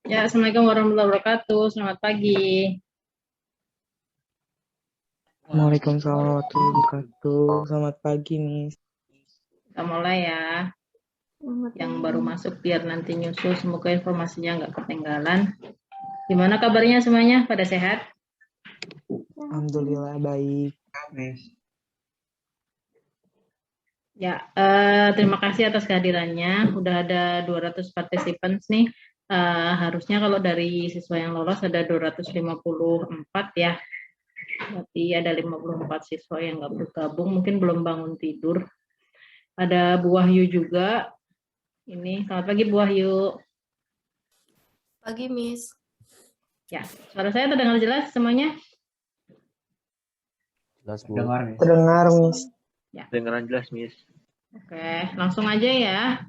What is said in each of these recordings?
Ya, Assalamualaikum warahmatullahi wabarakatuh. Selamat pagi. Waalaikumsalam warahmatullahi wabarakatuh. Selamat pagi, Miss. Kita mulai ya. Yang baru masuk biar nanti nyusul. Semoga informasinya nggak ketinggalan. Gimana kabarnya semuanya? Pada sehat? Alhamdulillah baik. Ya, terima kasih atas kehadirannya. Udah ada 200 participants nih. Harusnya kalau dari siswa yang lolos ada 254 ya. Berarti ada 54 siswa yang nggak bergabung, mungkin belum bangun tidur. Ada Bu Wahyu juga. Ini, selamat pagi Bu Wahyu. Pagi, Miss. Ya, suara saya terdengar jelas semuanya? Jelas, Bu. Terdengar, Miss. Ya. Dengaran jelas, Miss. Oke, langsung aja ya.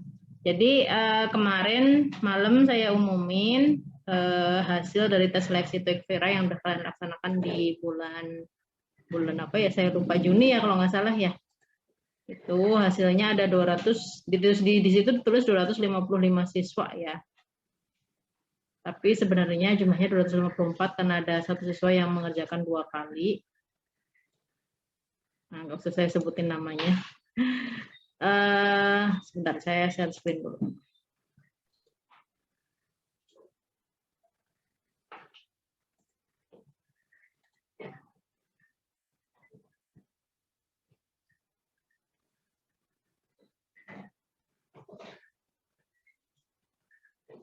Jadi kemarin malam saya umumin hasil dari tes seleksi TOEIC Vera yang udah kalian laksanakan di bulan apa ya? Saya lupa, Juni ya kalau nggak salah ya. Itu hasilnya ada 200, di situ ditulis 255 siswa ya. Tapi sebenarnya jumlahnya 254 karena ada satu siswa yang mengerjakan 2 kali. Nah, nggak usah saya sebutin namanya. Sebentar, saya share screen dulu.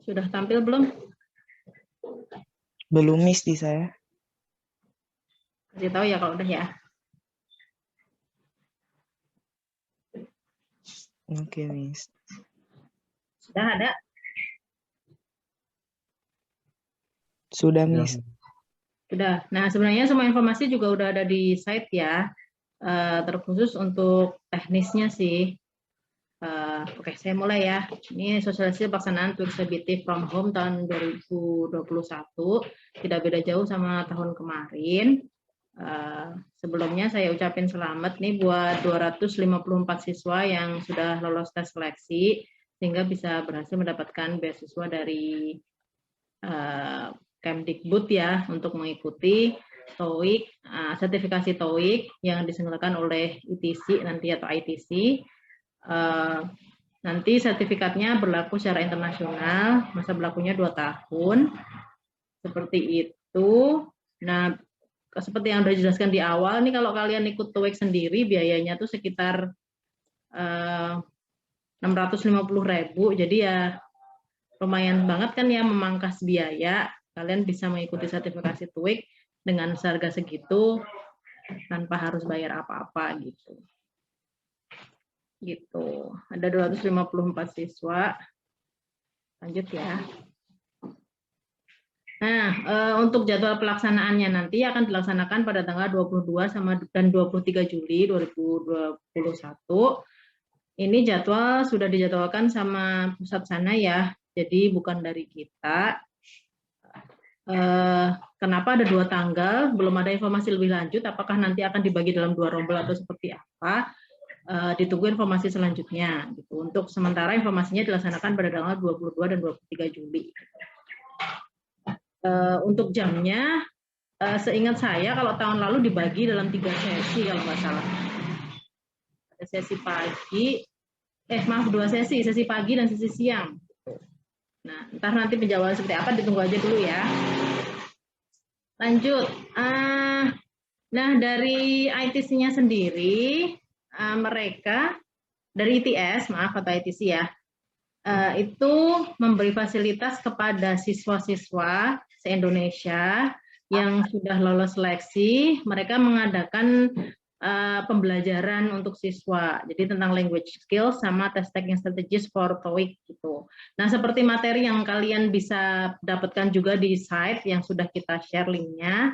Sudah tampil belum? Belum, Miss, di saya. Kasih tahu ya kalau udah ya. Oke, Miss. Sudah ada? Sudah, Miss. Sudah. Nah, sebenarnya semua informasi juga udah ada di site ya. Terkhusus untuk teknisnya sih. Oke, saya mulai ya. Ini sosialisasi pelaksanaan TOEIC CBT from home tahun 2021. Tidak beda jauh sama tahun kemarin. Sebelumnya saya ucapin selamat nih buat 254 siswa yang sudah lolos tes seleksi sehingga bisa berhasil mendapatkan beasiswa dari Kemdikbud ya untuk mengikuti TOEIC, sertifikasi TOEIC yang diselenggarakan oleh ITC nanti atau ITC. Nanti sertifikatnya berlaku secara internasional, masa berlakunya 2 tahun. Seperti itu. Nah, seperti yang sudah dijelaskan di awal, nih kalau kalian ikut TOEIC sendiri biayanya tuh sekitar 650.000. Jadi ya lumayan banget kan ya memangkas biaya. Kalian bisa mengikuti sertifikasi TOEIC dengan harga segitu tanpa harus bayar apa-apa gitu. Gitu. Ada 254 siswa. Lanjut ya. Nah, untuk jadwal pelaksanaannya nanti akan dilaksanakan pada tanggal 22 dan 23 Juli 2021. Ini jadwal sudah dijadwalkan sama pusat sana ya, jadi bukan dari kita. Kenapa ada 2 tanggal? Belum ada informasi lebih lanjut, apakah nanti akan dibagi dalam 2 rombel atau seperti apa? Ditunggu informasi selanjutnya. Gitu. Untuk sementara informasinya dilaksanakan pada tanggal 22 dan 23 Juli. Untuk jamnya, seingat saya kalau tahun lalu dibagi dalam 3 sesi kalau nggak salah. Ada sesi pagi, 2 sesi pagi dan sesi siang. Nah, entar nanti penjawaban seperti apa ditunggu aja dulu ya. Lanjut. Nah, dari ITC-nya sendiri, mereka dari ITS, maaf atau ITC ya, itu memberi fasilitas kepada siswa-siswa se-Indonesia yang sudah lolos seleksi. Mereka mengadakan pembelajaran untuk siswa, jadi tentang language skills sama test taking strategies for TOEIC gitu. Nah, seperti materi yang kalian bisa dapatkan juga di site yang sudah kita share linknya,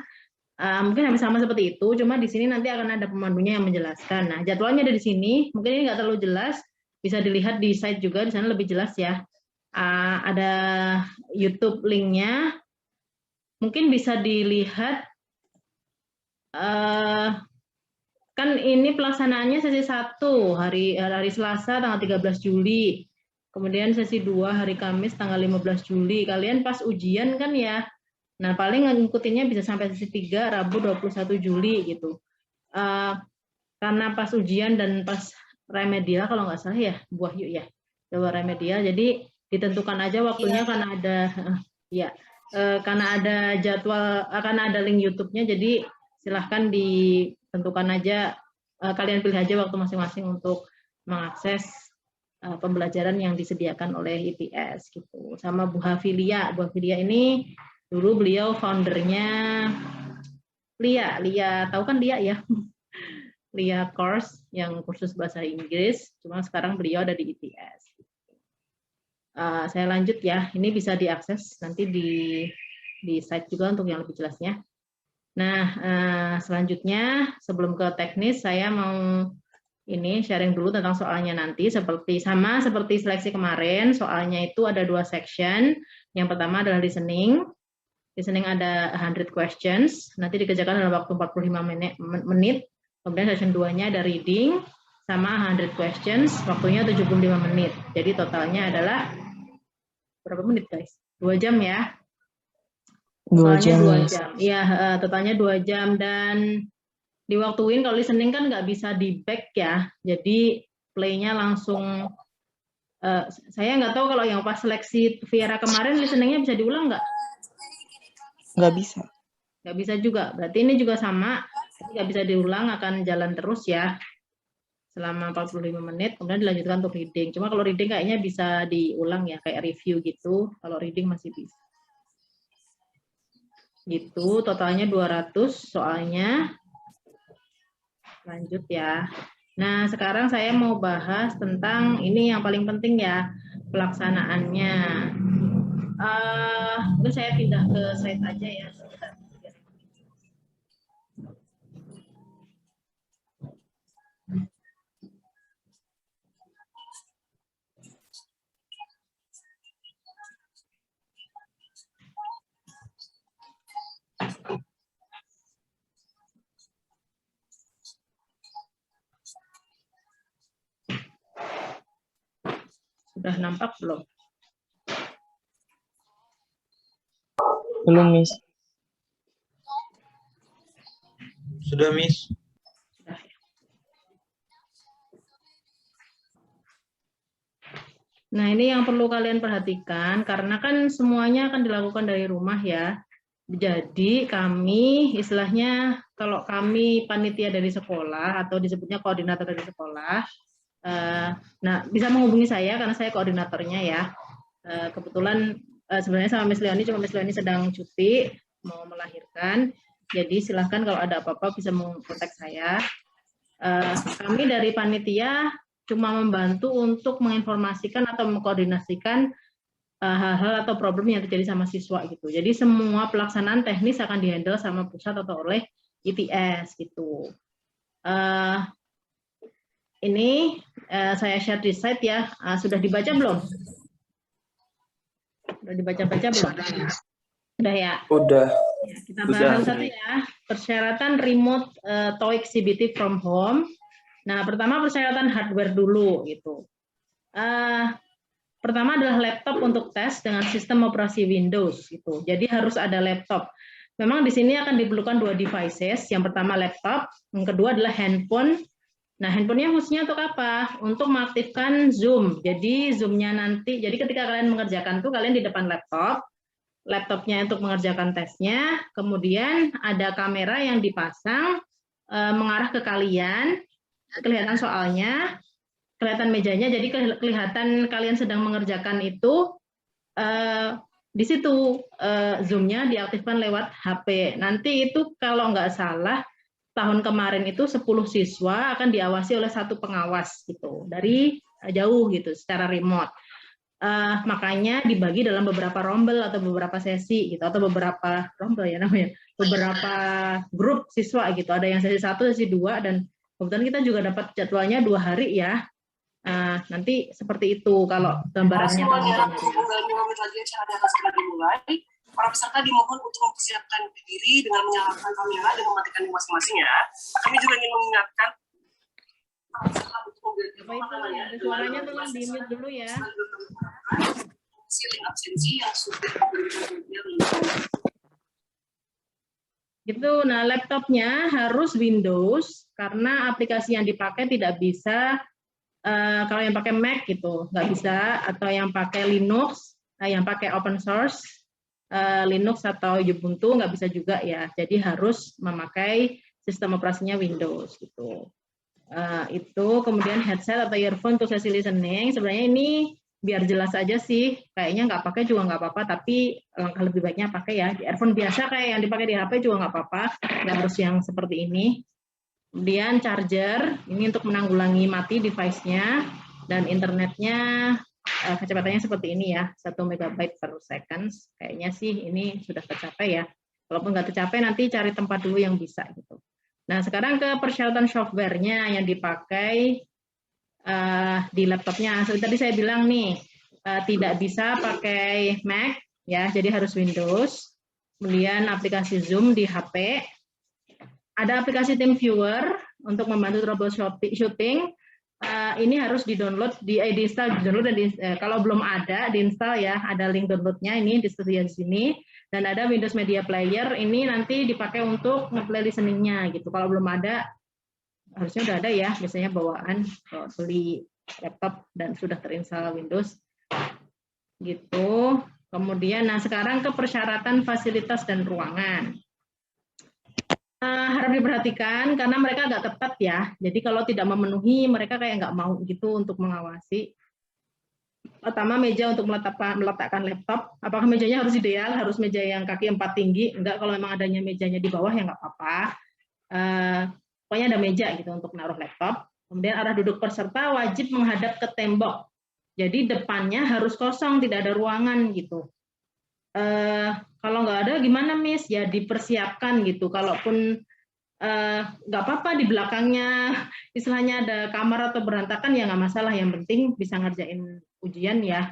mungkin hampir sama seperti itu, cuma di sini nanti akan ada pemandunya yang menjelaskan. Nah, jadwalnya ada di sini, mungkin ini nggak terlalu jelas, bisa dilihat di site juga, di sana lebih jelas ya. Ada YouTube linknya, mungkin bisa dilihat. Kan ini pelaksanaannya sesi 1 hari Selasa tanggal 13 Juli. Kemudian sesi 2 hari Kamis tanggal 15 Juli. Kalian pas ujian kan ya. Nah, paling ngikutinnya bisa sampai sesi 3 Rabu 21 Juli gitu. Karena pas ujian dan pas remedial kalau nggak salah ya, buah yuk ya. Coba remedial. Jadi ditentukan aja waktunya karena ada karena ada jadwal, karena ada link YouTube-nya, jadi silahkan ditentukan aja, kalian pilih aja waktu masing-masing untuk mengakses pembelajaran yang disediakan oleh ITS gitu. Sama Bu Hafilia. Bu Hafilia ini dulu beliau foundernya Lia, tahu kan Lia ya? Lia Course yang kursus bahasa Inggris, cuma sekarang beliau ada di ITS. Saya lanjut ya, ini bisa diakses nanti di site juga untuk yang lebih jelasnya. Nah, selanjutnya sebelum ke teknis, saya mau ini sharing dulu tentang soalnya nanti, seperti seleksi kemarin. Soalnya itu ada 2 section. Yang pertama adalah listening. Listening ada 100 questions, nanti dikerjakan dalam waktu 45 menit. Kemudian session 2-nya ada reading sama 100 questions, waktunya 75 menit. Jadi totalnya adalah berapa menit guys? 2 jam ya. 2 jam. 2 jam. Iya, totalnya 2 jam dan diwaktuin. Kalau listening kan nggak bisa di back ya. Jadi play-nya langsung. Saya nggak tahu kalau yang pas seleksi Viera kemarin listeningnya bisa diulang nggak? Nggak bisa. Nggak bisa juga. Berarti ini juga sama. Nggak bisa diulang, akan jalan terus ya. Selama 45 menit, kemudian dilanjutkan untuk reading. Cuma kalau reading kayaknya bisa diulang ya, kayak review gitu. Kalau reading masih bisa. Gitu, totalnya 200 soalnya. Lanjut ya. Nah, sekarang saya mau bahas tentang ini yang paling penting ya, pelaksanaannya. Itu saya pindah ke slide aja ya. Sudah nampak belum? Belum, Miss. Sudah, Miss. Sudah ya. Nah, ini yang perlu kalian perhatikan, karena kan semuanya akan dilakukan dari rumah ya. Jadi kami, istilahnya kalau kami panitia dari sekolah, atau disebutnya koordinator dari sekolah, nah bisa menghubungi saya karena saya koordinatornya ya. Kebetulan sebenarnya sama Miss Leoni, cuma Miss Leoni sedang cuti, mau melahirkan. Jadi silahkan kalau ada apa-apa bisa mengkontak saya. Kami dari panitia cuma membantu untuk menginformasikan atau mengkoordinasikan hal-hal atau problem yang terjadi sama siswa gitu. Jadi semua pelaksanaan teknis akan dihandle sama pusat atau oleh ITS gitu. Ini saya share di site ya. Sudah dibaca belum? Sudah dibaca-baca belum? Sudah ya? Udah. Ya, kita bahas satu ya. Persyaratan remote TOEIC CBT from home. Nah, pertama persyaratan hardware dulu gitu. Pertama adalah laptop untuk tes dengan sistem operasi Windows gitu. Jadi harus ada laptop. Memang di sini akan diperlukan 2 devices. Yang pertama laptop, yang kedua adalah handphone. Nah, handphonenya khususnya untuk apa? Untuk mengaktifkan Zoom. Jadi Zoom-nya nanti, jadi ketika kalian mengerjakan tuh kalian di depan laptop, laptopnya untuk mengerjakan tesnya, kemudian ada kamera yang dipasang mengarah ke kalian, kelihatan soalnya, kelihatan mejanya, jadi kelihatan kalian sedang mengerjakan itu. Di situ Zoom-nya diaktifkan lewat HP. Nanti itu kalau nggak salah tahun kemarin itu 10 siswa akan diawasi oleh 1 pengawas gitu dari jauh gitu secara remote. Makanya dibagi dalam beberapa rombel atau beberapa sesi gitu, atau beberapa rombel ya namanya, beberapa grup siswa gitu. Ada yang sesi 1, sesi 2, dan kebetulan kita juga dapat jadwalnya 2 hari ya. Nanti seperti itu kalau gambarannya. Semuanya, kembali 5 menit lagi acara akan segera dimulai. Para peserta dimohon untuk mempersiapkan diri dengan menyalakan kamera dan mematikan masing-masing ya. Kami juga ingin mengingatkan para peserta untuk Bapak Ibu, ada suaranya tolong di-mute dulu ya. Siling absensi yang sudah Gitu. Nah, laptopnya harus Windows karena aplikasi yang dipakai tidak bisa kalau yang pakai Mac gitu nggak bisa, atau yang pakai Linux, yang pakai open source Linux atau Ubuntu nggak bisa juga ya. Jadi harus memakai sistem operasinya Windows gitu. Itu kemudian headset atau earphone untuk sesi listening. Sebenarnya ini biar jelas aja sih, kayaknya nggak pakai juga nggak apa-apa, tapi langkah lebih baiknya pakai ya. Di earphone biasa kayak yang dipakai di HP juga nggak apa-apa, nggak harus yang seperti ini. Kemudian charger, ini untuk menanggulangi mati device-nya, dan internetnya kecepatannya seperti ini ya, 1 MB per second. Kayaknya sih ini sudah tercapai ya. Walaupun nggak tercapai, nanti cari tempat dulu yang bisa gitu. Nah, sekarang ke persyaratan software-nya yang dipakai di laptopnya. Seperti tadi saya bilang nih, tidak bisa pakai Mac, ya, jadi harus Windows. Kemudian aplikasi Zoom di HP. Ada aplikasi TeamViewer untuk membantu troubleshooting. Ini harus di-download, di-install, di-download, dan kalau belum ada, di-install ya. Ada link downloadnya ini disediakan di sini. Dan ada Windows Media Player, ini nanti dipakai untuk nge-play listening-nya gitu. Kalau belum ada, harusnya udah ada ya, biasanya bawaan kalau beli laptop dan sudah terinstall Windows gitu. Kemudian, nah sekarang ke persyaratan fasilitas dan ruangan. Harap diperhatikan karena mereka agak ketat ya. Jadi kalau tidak memenuhi, mereka kayak nggak mau gitu untuk mengawasi. Pertama, meja untuk meletakkan laptop. Apakah mejanya harus ideal? Harus meja yang kaki 4 tinggi? Enggak, kalau memang adanya mejanya di bawah ya nggak apa-apa. Pokoknya ada meja gitu untuk naruh laptop. Kemudian arah duduk peserta wajib menghadap ke tembok. Jadi depannya harus kosong, tidak ada ruangan gitu. Kalau nggak ada gimana Miss? Ya dipersiapkan gitu. Kalaupun nggak apa-apa di belakangnya istilahnya ada kamar atau berantakan ya nggak masalah. Yang penting bisa ngerjain ujian ya.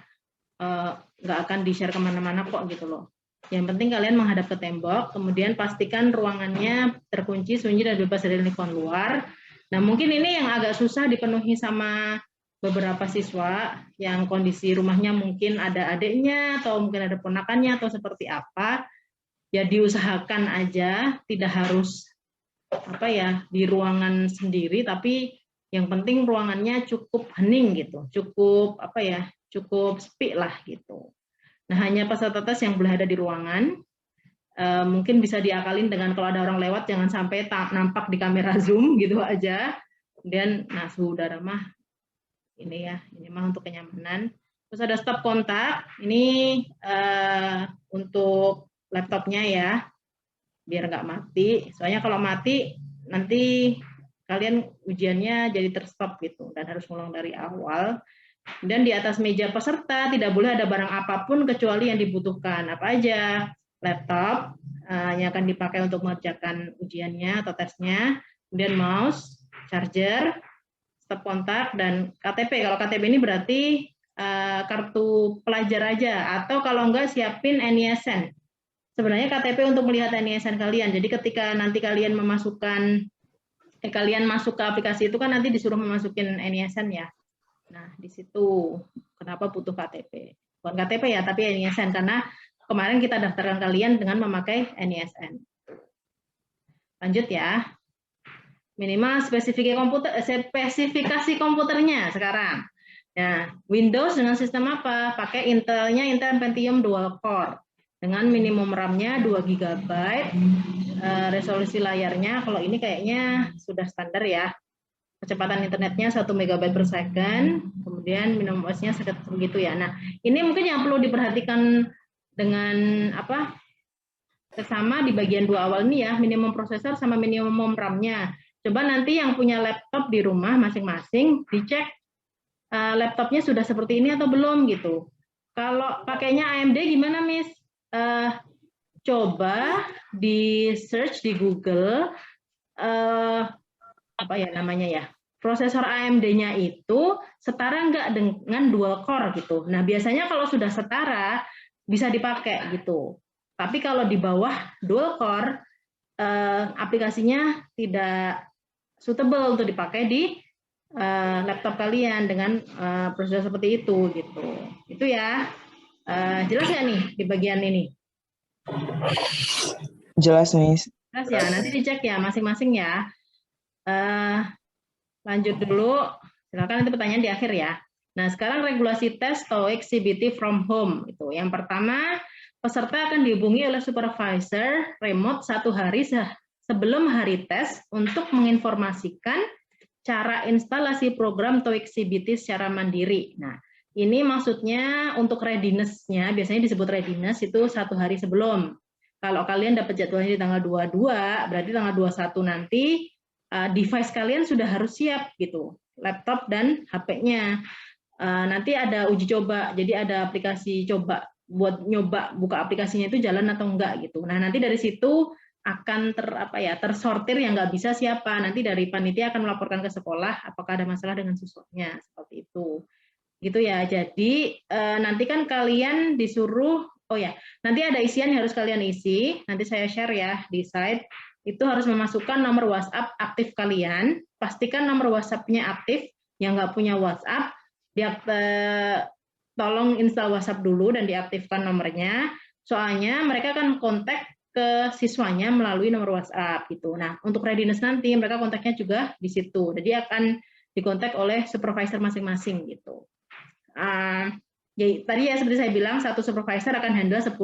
Nggak akan di-share kemana-mana kok gitu loh. Yang penting kalian menghadap ke tembok, kemudian pastikan ruangannya terkunci, sunyi, dan bebas dari lingkungan luar. Nah, mungkin ini yang agak susah dipenuhi sama beberapa siswa yang kondisi rumahnya mungkin ada adiknya, atau mungkin ada ponakannya, atau seperti apa. Ya diusahakan aja, tidak harus di ruangan sendiri, tapi yang penting ruangannya cukup hening gitu, cukup cukup sepi lah gitu. Nah, hanya peserta tes yang boleh ada di ruangan. Mungkin bisa diakalin dengan kalau ada orang lewat, jangan sampai nampak di kamera Zoom gitu aja. Kemudian, nah suhu udara mah ini ya, ini mah untuk kenyamanan. Terus ada stop kontak, ini untuk laptopnya ya, biar nggak mati. Soalnya kalau mati, nanti kalian ujiannya jadi terstop gitu, dan harus ngulang dari awal. Dan di atas meja peserta tidak boleh ada barang apapun kecuali yang dibutuhkan. Apa aja? Laptop yang akan dipakai untuk mengerjakan ujiannya atau tesnya, kemudian mouse, charger, stop kontak, dan KTP. Kalau KTP ini berarti kartu pelajar aja, atau kalau enggak siapin NISN. Sebenarnya KTP untuk melihat NISN kalian. Jadi ketika nanti kalian kalian masuk ke aplikasi itu kan nanti disuruh memasukin NISN ya. Nah, di situ kenapa butuh KTP? Bukan KTP ya, tapi NISN, karena kemarin kita daftarkan kalian dengan memakai NISN. Lanjut ya. Minimal spesifikasi komputernya sekarang. Nah, Windows dengan sistem apa? Pakai Intel-nya Intel Pentium Dual Core dengan minimum RAM-nya 2 GB. Resolusi layarnya kalau ini kayaknya sudah standar ya. Kecepatan internetnya 1 MB per second, kemudian minimum OS-nya segitu ya. Nah, ini mungkin yang perlu diperhatikan dengan sama di bagian 2 awal ini ya, minimum prosesor sama minimum RAM-nya. Coba nanti yang punya laptop di rumah masing-masing dicek laptopnya sudah seperti ini atau belum gitu. Kalau pakainya AMD gimana, Miss? Coba di search di Google prosesor AMD-nya itu setara nggak dengan dual core gitu. Nah, biasanya kalau sudah setara bisa dipakai gitu. Tapi kalau di bawah dual core, aplikasinya tidak suitable untuk dipakai di laptop kalian dengan prosedur seperti itu gitu. Itu ya. Jelas nggak nih di bagian ini? Jelas, Miss. Jelas ya. Nanti dicek ya masing-masing ya. Lanjut dulu. Silakan itu pertanyaan di akhir ya. Nah, sekarang regulasi tes TOEIC CBT from home. Itu yang pertama, peserta akan dihubungi oleh supervisor remote 1 hari sebelum hari tes untuk menginformasikan cara instalasi program TOEIC CBT secara mandiri. Nah, ini maksudnya untuk readiness-nya, biasanya disebut readiness itu 1 hari sebelum. Kalau kalian dapat jadwalnya di tanggal 22, berarti tanggal 21 nanti device kalian sudah harus siap gitu, laptop dan HP-nya. Nanti ada uji coba, jadi ada aplikasi coba buat nyoba buka aplikasinya itu jalan atau enggak gitu. Nah, nanti dari situ akan tersortir yang nggak bisa siapa. Nanti dari panitia akan melaporkan ke sekolah apakah ada masalah dengan siswanya seperti itu. Gitu ya. Jadi nanti kan kalian disuruh, nanti ada isian yang harus kalian isi. Nanti saya share ya di slide. Itu harus memasukkan nomor WhatsApp aktif kalian. Pastikan nomor WhatsApp-nya aktif. Yang nggak punya WhatsApp, tolong install WhatsApp dulu dan diaktifkan nomornya. Soalnya mereka akan kontak ke siswanya melalui nomor WhatsApp gitu. Nah, untuk readiness nanti mereka kontaknya juga di situ. Jadi akan dikontak oleh supervisor masing-masing gitu. Tadi ya seperti saya bilang, satu supervisor akan handle 10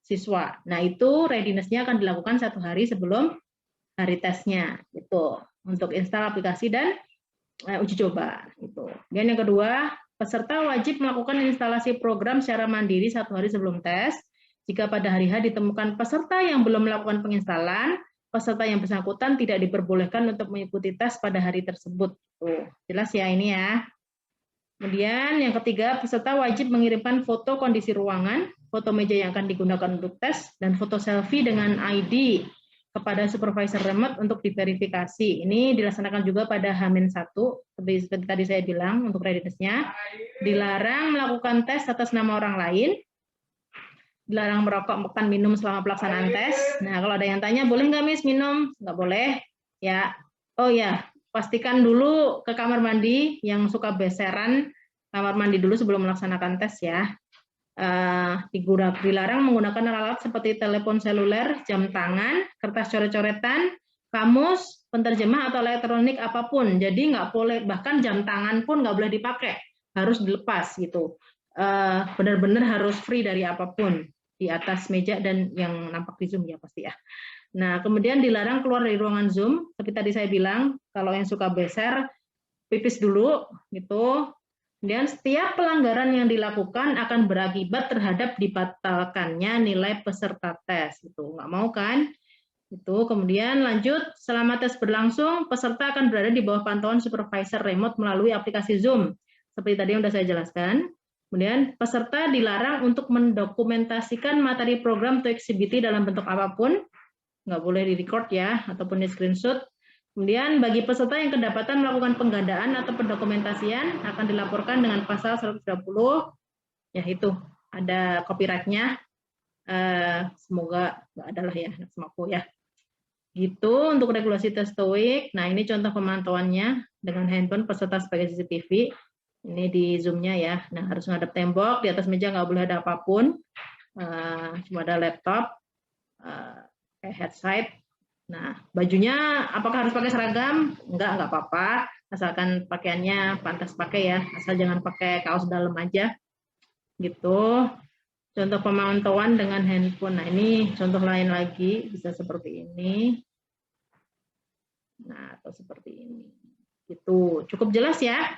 siswa. Nah, itu readiness-nya akan dilakukan 1 hari sebelum hari tesnya gitu, untuk install aplikasi dan uji coba gitu. Dan yang kedua, peserta wajib melakukan instalasi program secara mandiri 1 hari sebelum tes. Jika pada hari H ditemukan peserta yang belum melakukan penginstalan, peserta yang bersangkutan tidak diperbolehkan untuk mengikuti tes pada hari tersebut. Tuh, jelas ya ini ya. Kemudian yang ketiga, peserta wajib mengirimkan foto kondisi ruangan, foto meja yang akan digunakan untuk tes, dan foto selfie dengan ID kepada supervisor remote untuk diverifikasi. Ini dilaksanakan juga pada H-1, seperti tadi saya bilang untuk readiness-nya. Dilarang melakukan tes atas nama orang lain, dilarang merokok, makan, minum selama pelaksanaan tes. Nah, kalau ada yang tanya, boleh nggak Miss minum? Nggak boleh. Ya. Oh ya, pastikan dulu ke kamar mandi yang suka beseran, kamar mandi dulu sebelum melaksanakan tes ya. Dilarang menggunakan alat seperti telepon seluler, jam tangan, kertas coret-coretan, kamus, penterjemah atau elektronik apapun. Jadi nggak boleh, bahkan jam tangan pun nggak boleh dipakai, harus dilepas gitu. Benar-benar harus free dari apapun di atas meja dan yang nampak di Zoom ya pasti ya. Nah, kemudian dilarang keluar dari ruangan Zoom, seperti tadi saya bilang, kalau yang suka beser, pipis dulu gitu. Dan setiap pelanggaran yang dilakukan akan berakibat terhadap dibatalkannya nilai peserta tes. Itu nggak mau kan? Itu kemudian lanjut, selama tes berlangsung, peserta akan berada di bawah pantauan supervisor remote melalui aplikasi Zoom. Seperti tadi yang sudah saya jelaskan. Kemudian peserta dilarang untuk mendokumentasikan materi program TOEIC CBT dalam bentuk apapun. Nggak boleh di-record ya, ataupun di-screenshot. Kemudian bagi peserta yang kedapatan melakukan penggandaan atau pendokumentasian akan dilaporkan dengan pasal 130, ya itu ada copyright-nya. Semoga nggak ada lah ya, semaku ya. Gitu untuk regulasi tes TOEIC. Nah ini contoh pemantauannya dengan handphone peserta sebagai CCTV. Ini di Zoom-nya ya. Nah harus ngadep tembok, di atas meja nggak boleh ada apapun, cuma ada laptop, kayak headset. Nah, bajunya apakah harus pakai seragam? Enggak apa-apa. Asalkan pakaiannya pantas pakai ya. Asal jangan pakai kaos dalam aja. Gitu. Contoh pemantauan dengan handphone. Nah, ini contoh lain lagi. Bisa seperti ini. Nah, atau seperti ini. Gitu. Cukup jelas ya?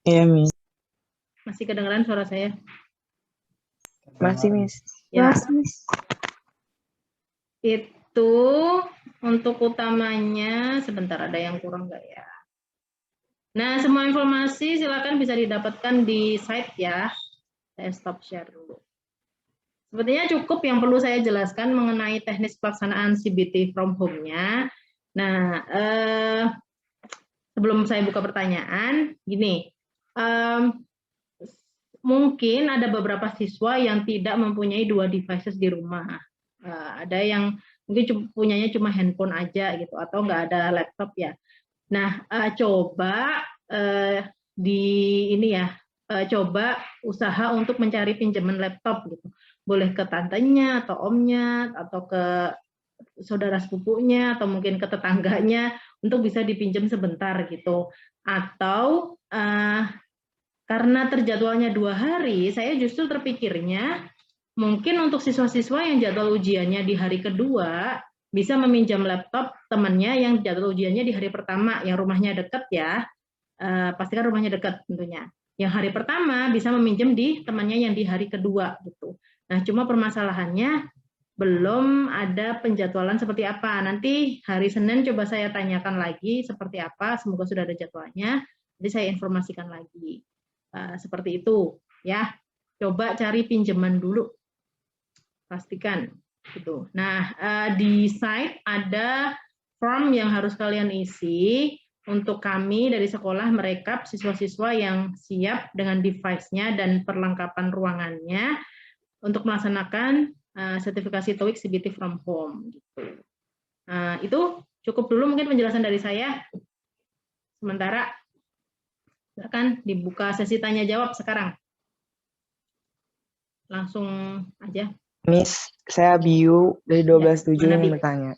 Iya, Miss. Masih kedengaran suara saya? Masih, Miss. Ya. Itu untuk utamanya, sebentar ada yang kurang nggak ya? Nah, semua informasi silakan bisa didapatkan di site ya. Saya stop share dulu. Sepertinya cukup yang perlu saya jelaskan mengenai teknis pelaksanaan CBT from home-nya. Nah, sebelum saya buka pertanyaan, gini, mungkin ada beberapa siswa yang tidak mempunyai 2 devices di rumah. Ada yang mungkin punyanya cuma handphone aja gitu, atau nggak ada laptop ya. Nah, coba coba usaha untuk mencari pinjaman laptop gitu. Boleh ke tantenya atau omnya atau ke saudara sepupunya atau mungkin ke tetangganya untuk bisa dipinjam sebentar gitu. Atau karena terjadwalnya 2 hari, saya justru terpikirnya mungkin untuk siswa-siswa yang jadwal ujiannya di hari kedua bisa meminjam laptop temannya yang jadwal ujiannya di hari pertama, yang rumahnya dekat ya. Pastikan rumahnya dekat tentunya. Yang hari pertama bisa meminjam di temannya yang di hari kedua gitu. Nah, cuma permasalahannya belum ada penjadwalan seperti apa. Nanti hari Senin coba saya tanyakan lagi seperti apa, semoga sudah ada jadwalnya. Jadi saya informasikan lagi. Seperti itu ya. Coba cari pinjaman dulu. Pastikan gitu. Nah, di site ada form yang harus kalian isi. Untuk kami dari sekolah merekap siswa-siswa yang siap dengan device-nya dan perlengkapan ruangannya untuk melaksanakan sertifikasi TOEIC CBT from home. Gitu. Itu cukup dulu mungkin penjelasan dari saya. Sementara silakan dibuka sesi tanya jawab sekarang. Langsung aja. Miss, saya Biu dari 12.7 Ya, yang bertanya.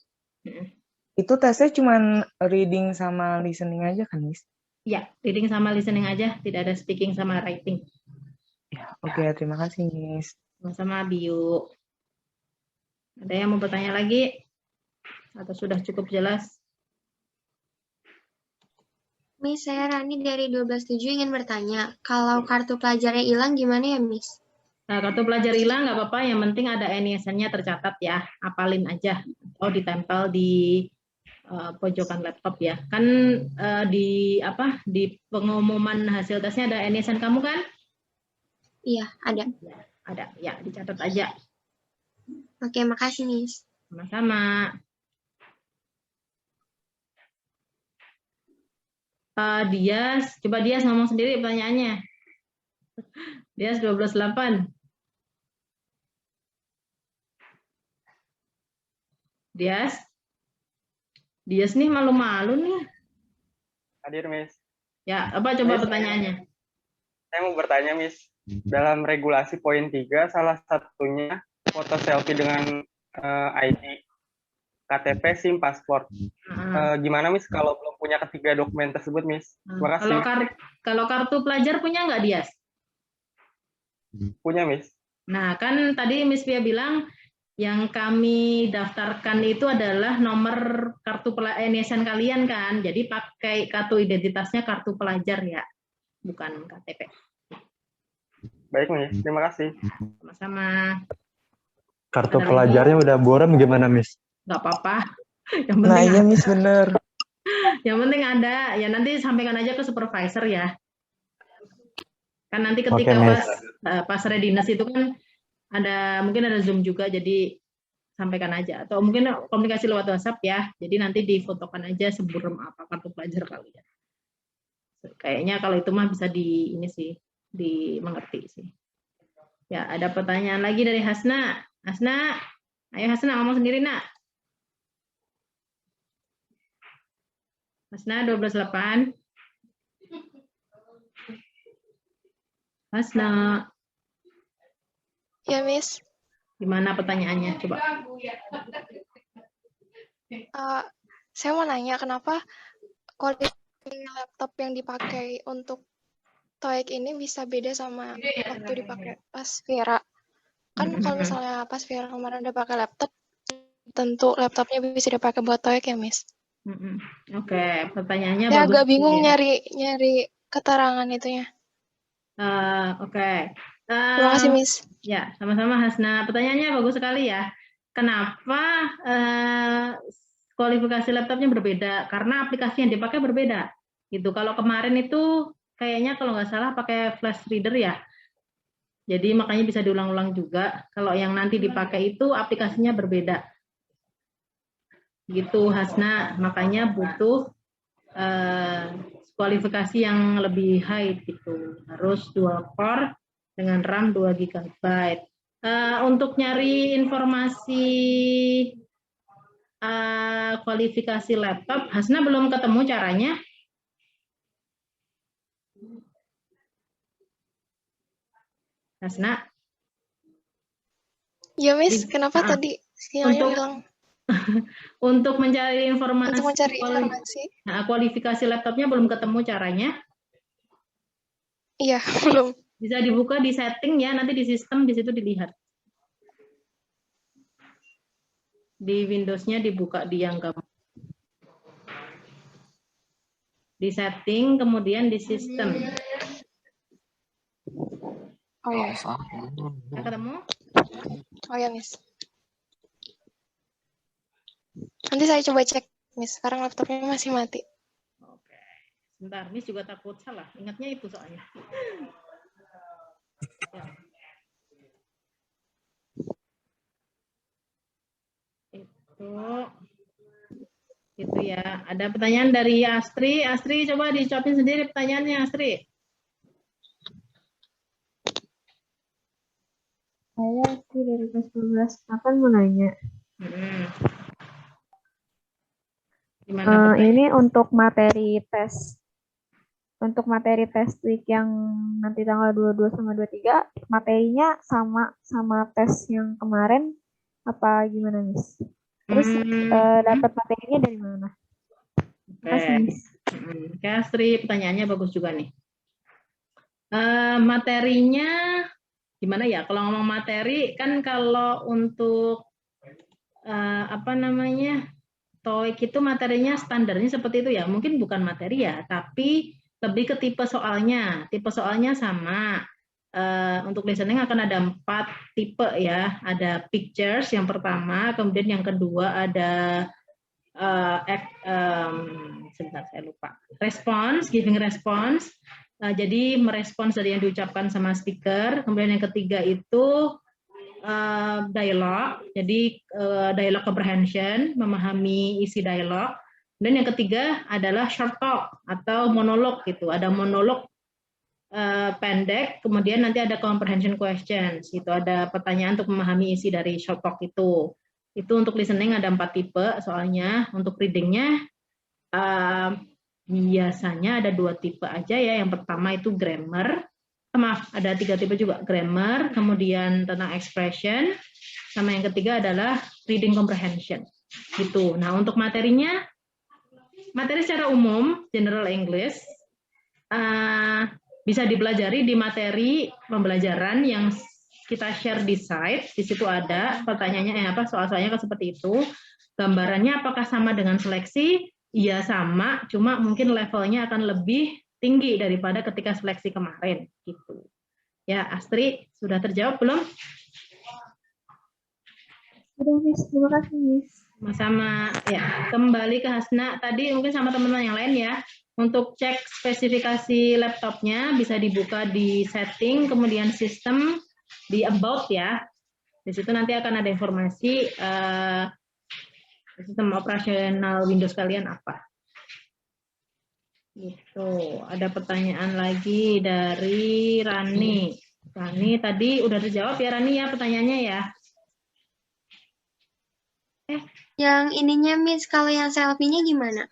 Itu tesnya cuma reading sama listening aja kan, Miss? Ya, reading sama listening aja, tidak ada speaking sama writing. Ya, oke, terima kasih, Miss. Sama-sama, Biu. Ada yang mau bertanya lagi? Atau sudah cukup jelas? Miss, saya Rani dari 12.7 ingin bertanya, kalau kartu pelajarnya hilang gimana ya, Miss? Nah, kartu pelajar hilang nggak apa-apa, yang penting ada NISN-nya tercatat ya, apalin aja, atau ditempel di pojokan laptop ya. Kan di pengumuman hasil tesnya ada NISN kamu kan? Iya, ada. Ya, ada, ya dicatat aja. Oke, makasih, Miss. Sama-sama. Dias, coba Dias ngomong sendiri pertanyaannya. Dias 12.8. Dias nih malu-malu nih. Hadir, Miss. Ya, apa coba Miss, pertanyaannya? Saya mau bertanya, Miss. Dalam regulasi poin 3, salah satunya foto selfie dengan ID, KTP, SIM, paspor. Gimana, Miss, kalau belum punya ketiga dokumen tersebut, Miss? Terima kasih. Kalau kartu pelajar punya nggak, Dias? Punya, Miss. Nah, kan tadi Miss Pia bilang yang kami daftarkan itu adalah nomor kartu NISN kalian kan, jadi pakai kartu identitasnya kartu pelajar ya, bukan KTP. Baik, Miss. Terima kasih. Sama-sama. Kartu pelajarnya udah buram gimana, Miss? Nggak apa-apa. Yang penting Nah, iya, Miss, bener. Yang penting ada, ya nanti sampaikan aja ke supervisor ya. Kan nanti ketika pas readiness itu kan mungkin ada Zoom juga, jadi sampaikan aja. Atau mungkin komunikasi lewat WhatsApp ya, jadi nanti difotokan aja seburam apa kartu pelajar kalian. Kayaknya kalau itu mah bisa dimengerti sih. Ya, ada pertanyaan lagi dari Hasna. Hasna, ayo Hasna ngomong sendiri, Nak. Hasna 12.8. Hasna. Ya, Miss. Gimana pertanyaannya? Coba. Saya mau nanya, kenapa kualitas laptop yang dipakai untuk TOEIC ini bisa beda sama waktu dipakai pas Vera? Kan kalau misalnya pas Vera kemarin udah pakai laptop, tentu laptopnya bisa dipakai buat TOEIC ya, Miss? Oke, pertanyaannya ya, bagus. agak bingung nyari keterangan itunya. Oke. Terima kasih, Miss. Ya, sama-sama Hasna. Pertanyaannya bagus sekali ya. Kenapa kualifikasi laptopnya berbeda? Karena aplikasi yang dipakai berbeda. Gitu. Kalau kemarin itu kayaknya kalau nggak salah pakai flash reader ya. Jadi makanya bisa diulang-ulang juga. Kalau yang nanti dipakai itu aplikasinya berbeda. Gitu Hasna. Makanya butuh kualifikasi yang lebih high gitu. Harus dual core dengan RAM 2 GB. Untuk nyari informasi kualifikasi laptop. Hasna belum ketemu caranya. Hasna. Ya, Miss, kenapa tadi sinyalnya hilang? Untuk mencari informasi, Untuk mencari informasi. Kualifikasi laptopnya belum ketemu caranya. Iya, belum. Bisa dibuka di setting ya, nanti di sistem di situ dilihat. Di Windows-nya dibuka di yang gambar. Di setting, kemudian di sistem. Oh ya. Udah ketemu? Oh ya, Miss. Nanti saya coba cek, Miss. Sekarang laptopnya masih mati. Oke. Sebentar, Miss juga takut salah. Ingatnya itu soalnya. Ya. Itu ya. Ada pertanyaan dari Astri. Astri, coba dicopin sendiri pertanyaannya, Astri. Saya Astri dari kelas 12. Akan mau nanya. Ini untuk materi tes. Untuk materi tes week yang nanti tanggal 22 sama 23, materinya sama tes yang kemarin apa gimana, Miss? Terus dapat materinya dari mana? Oke, Astri, pertanyaannya bagus juga nih. Materinya gimana ya? Kalau ngomong materi kan kalau untuk TOEIC itu materinya standarnya seperti itu ya. Mungkin bukan materi ya, tapi lebih ke tipe soalnya. Tipe soalnya sama. Untuk listening akan ada 4 tipe ya. Ada pictures yang pertama, kemudian yang kedua ada sebentar saya lupa. Response, giving response. Jadi merespons dari yang diucapkan sama speaker. Kemudian yang ketiga itu dialog. Jadi dialog comprehension, memahami isi dialog. Dan yang ketiga adalah short talk atau monolog gitu. Ada monolog pendek, kemudian nanti ada comprehension questions. Itu ada pertanyaan untuk memahami isi dari short talk itu. Itu untuk listening ada 4 tipe soalnya. Untuk readingnya biasanya ada 2 tipe aja ya. Yang pertama itu grammar. Maaf, ada 3 tipe juga. Grammar, kemudian tentang expression, sama yang ketiga adalah reading comprehension. Gitu. Nah, untuk materinya, materi secara umum, general English, bisa dipelajari di materi pembelajaran yang kita share di site. Di situ ada pertanyaannya soal-soalnya kan seperti itu. Gambarannya apakah sama dengan seleksi? Iya sama, cuma mungkin levelnya akan lebih tinggi daripada ketika seleksi kemarin gitu. Ya, Astri, sudah terjawab belum? Sudah, Miss. Terima kasih, Miss. Sama ya, kembali ke Hasna tadi mungkin sama teman-teman yang lain ya. Untuk cek spesifikasi laptopnya bisa dibuka di setting, kemudian sistem di about ya. Di situ nanti akan ada informasi sistem operasional Windows kalian apa. Gitu. Ada pertanyaan lagi dari Rani. Rani tadi udah terjawab ya Rani ya pertanyaannya ya. Yang ininya Miss, kalau yang selfie-nya gimana?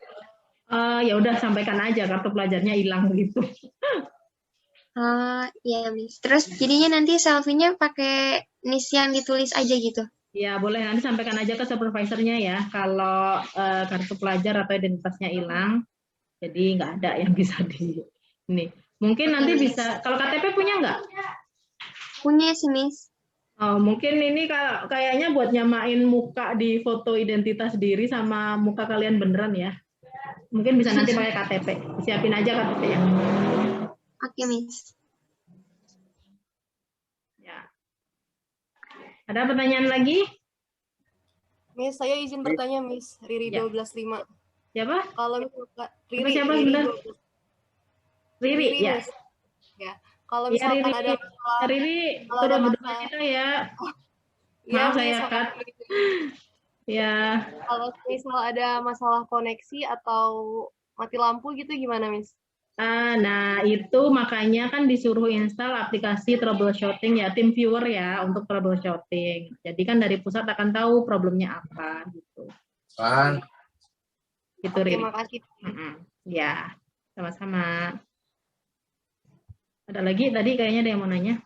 Ya udah sampaikan aja kartu pelajarnya hilang gitu. Iya Miss. Terus jadinya nanti selfie-nya pakai NIS yang ditulis aja gitu? Ya boleh, nanti sampaikan aja ke supervisornya ya kalau kartu pelajar atau identitasnya hilang. Jadi nggak ada yang bisa di ini. Mungkin nanti bisa, kalau KTP punya nggak? Punya sih Miss. Oh, mungkin ini kayaknya buat nyamain muka di foto identitas diri sama muka kalian beneran ya. Mungkin bisa nanti pakai KTP. Siapin aja KTP ya. Oke, Miss. Ya. Ada pertanyaan lagi? Miss, saya izin bertanya, Miss. Riri 12.5. Siapa? Kalau misalkan siapa Riri ya. Miss. Ya. Kalau misalkan ya, ada masalah, Riri turut berduka cita ya. Maaf saya cut. Ya. Kalau misal ada masalah koneksi atau mati lampu gitu gimana, Miss? Nah, itu makanya kan disuruh install aplikasi troubleshooting ya, TeamViewer ya, untuk troubleshooting. Jadi kan dari pusat akan tahu problemnya apa gitu. Gitu, Oke, Riri. makasih. Ya, sama-sama. Ada lagi tadi kayaknya ada yang mau nanya.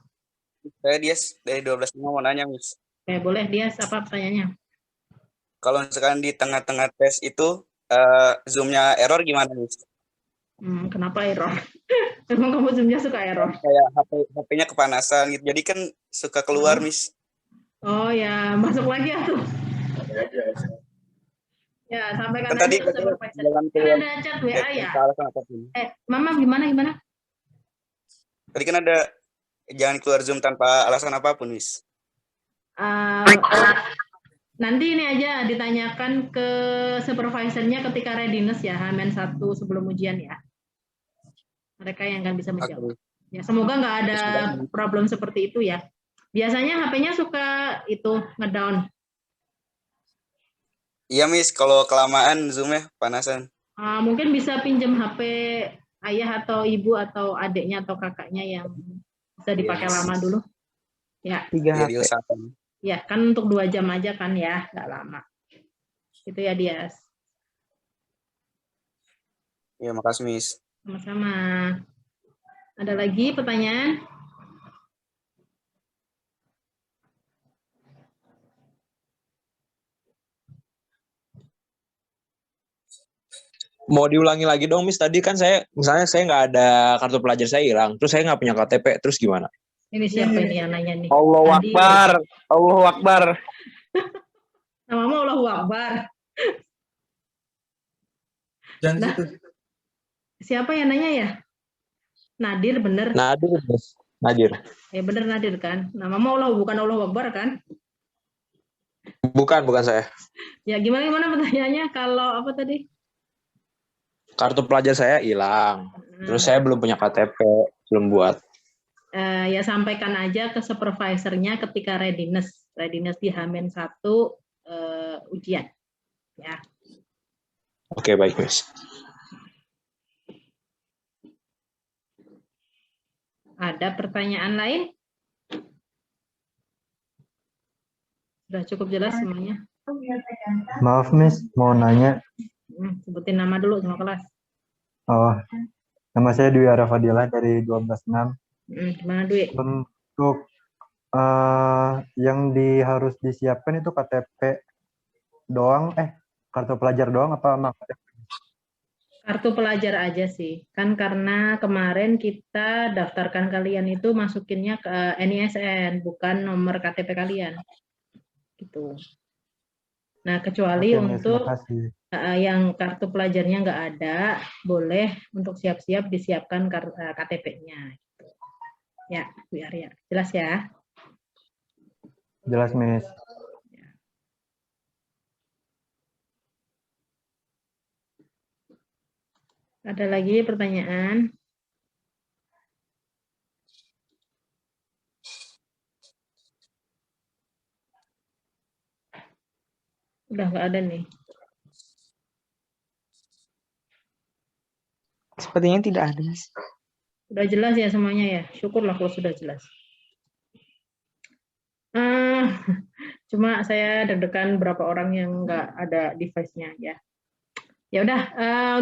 Saya Dias dari 12 mau nanya, Miss. Oke, boleh dia apa pertanyaannya? Kalau misalkan di tengah-tengah tes itu Zoom-nya error gimana, Miss? Kenapa error? Emang kamu Zoom-nya suka error? Kayak HP-nya kepanasan gitu. Jadi kan suka keluar, Miss. Oh ya, masuk lagi ya tuh. Ya, sampaikan Kan tadi aja ke supervisor. jalan Kan keluar. ada chat WA ya? Apapun. Mama gimana? Tadi kan ada jangan keluar Zoom tanpa alasan apapun, Miss. Nanti ini aja ditanyakan ke supervisornya ketika readiness ya, H-1 sebelum ujian ya. Mereka yang akan bisa menjawab. Ya, semoga nggak ada problem seperti itu ya. Biasanya HP-nya suka itu ngedown. Iya, Miss. Kalau kelamaan Zoom-nya panasan. Mungkin bisa pinjam HP ayah atau ibu atau adiknya atau kakaknya yang bisa dipakai lama dulu. Ya. 3 HP. Ya, kan untuk 2 jam aja kan ya, nggak lama. Itu ya, Dias. Ya, makasih, Miss. Sama-sama. Ada lagi pertanyaan? Mau diulangi lagi dong, Miss. Tadi kan misalnya saya nggak ada kartu pelajar saya hilang, terus saya nggak punya KTP, terus gimana? Ini siapa ini yang nanya nih? Allahu Akbar. Allahu Akbar. Namamu Allahu Akbar. Jangan gitu. Siapa yang nanya ya? Nadir, bener? Nadir, Miss. Nadir. Ya bener Nadir kan? Namamu Allah, bukan Allahu Akbar kan? Bukan saya. Ya gimana pertanyaannya? Kalau apa tadi? Kartu pelajar saya hilang. Terus saya belum punya KTP, belum buat. Ya sampaikan aja ke supervisornya ketika readiness di H-1 ujian. Ya. Oke, baik, Miss. Ada pertanyaan lain? Sudah cukup jelas semuanya? Maaf, Miss, mau nanya. Sebutin nama dulu sama kelas. Oh, nama saya Dwi Arafadilah dari 12.6. Gimana, Dwi? Untuk yang harus disiapkan itu KTP doang, kartu pelajar doang apa KTP? Kartu pelajar aja sih. Kan karena kemarin kita daftarkan kalian itu masukinnya ke NISN, bukan nomor KTP kalian. Gitu. Nah, kecuali untuk yang kartu pelajarnya nggak ada, boleh untuk siap-siap disiapkan KTP-nya. Gitu. Ya, Bu Arya. Jelas ya? Jelas, Miss. Ada lagi pertanyaan? Udah nggak ada nih. Sepertinya tidak ada, Mas. Udah jelas ya semuanya ya? Syukurlah kalau sudah jelas. Cuma saya deg-degan berapa orang yang nggak ada device-nya ya. Ya udah,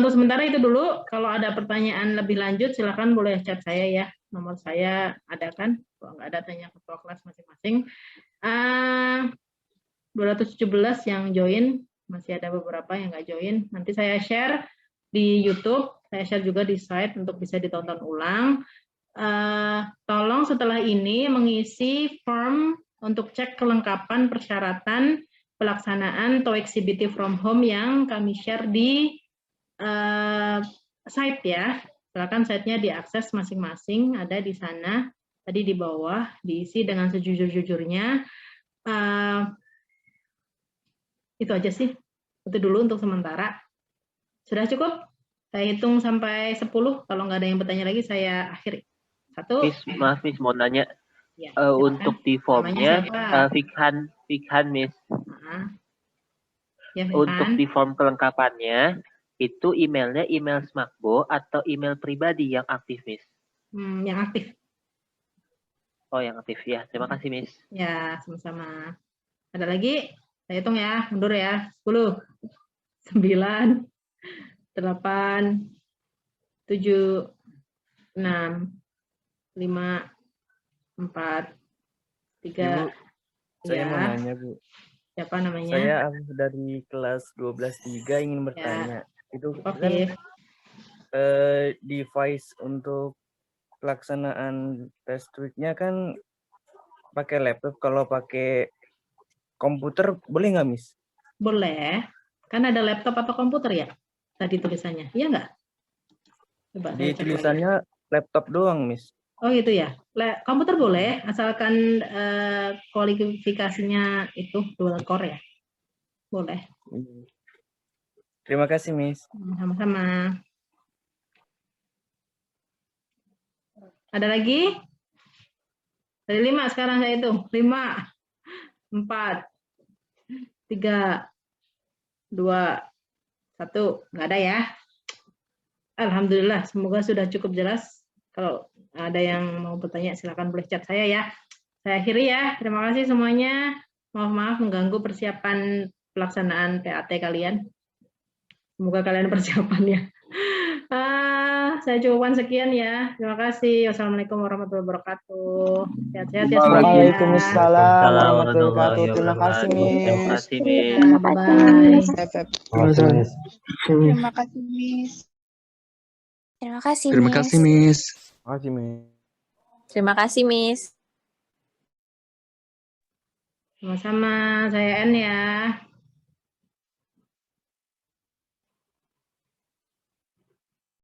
untuk sementara itu dulu. Kalau ada pertanyaan lebih lanjut, silakan boleh chat saya ya. Nomor saya ada kan? Kalau nggak ada, tanya ketua kelas masing-masing. 217 yang join, masih ada beberapa yang nggak join. Nanti saya share di YouTube, saya share juga di slide untuk bisa ditonton ulang. Tolong setelah ini mengisi form untuk cek kelengkapan persyaratan pelaksanaan TOEIC CBT from home yang kami share di site ya. Silakan site-nya diakses masing-masing, ada di sana. Tadi di bawah diisi dengan sejujur-jujurnya. Itu aja sih. Itu dulu untuk sementara. Sudah cukup? Saya hitung sampai 10. Kalau nggak ada yang bertanya lagi, saya akhiri. 1. Maaf, Miss, mau nanya. Ya, untuk di formnya, Fikhan, Miss. Ya, untuk di form kelengkapannya, itu emailnya email Smakbo atau email pribadi yang aktif, Miss? Yang aktif. Oh, yang aktif ya. Terima kasih, Miss. Ya, sama-sama. Ada lagi? Saya hitung ya, mundur ya. 10. 9, 8, 7, 6, 5, 4, 3. Ibu, saya mau Ya, nanya, Bu. siapa namanya? Saya Afif dari kelas 12-3 ingin Ya, bertanya. Itu kan Afif. device untuk pelaksanaan test week-nya kan pakai laptop. Kalau pakai komputer boleh nggak, Miss? Boleh. Kan ada laptop atau komputer ya? Tadi tulisannya. Iya nggak? Coba Di saya cek lagi. tulisannya laptop doang, Miss. Oh gitu ya. Komputer boleh, asalkan kualifikasinya itu dual core ya. Boleh. Terima kasih, Miss. Sama-sama. Ada lagi? Dari 5 sekarang saya hitung. 5, 4, 3, 2, 1. Nggak ada ya? Alhamdulillah, semoga sudah cukup jelas. Kalau ada yang mau bertanya, silakan boleh chat saya ya. Saya akhiri ya. Terima kasih semuanya. Maaf mengganggu persiapan pelaksanaan PAT kalian. Semoga kalian persiapannya. Saya cukupkan sekian ya. Terima kasih. Wassalamualaikum warahmatullahi wabarakatuh. Sehat-sehat ya semuanya. Waalaikumsalam warahmatullahi wabarakatuh. Terima kasih, Miss. Ya, bye-bye. Terima kasih, Miss. Terima kasih, Terima kasih, Miss. Terima kasih, Miss. Terima kasih, Miss. Sama-sama. Saya N ya.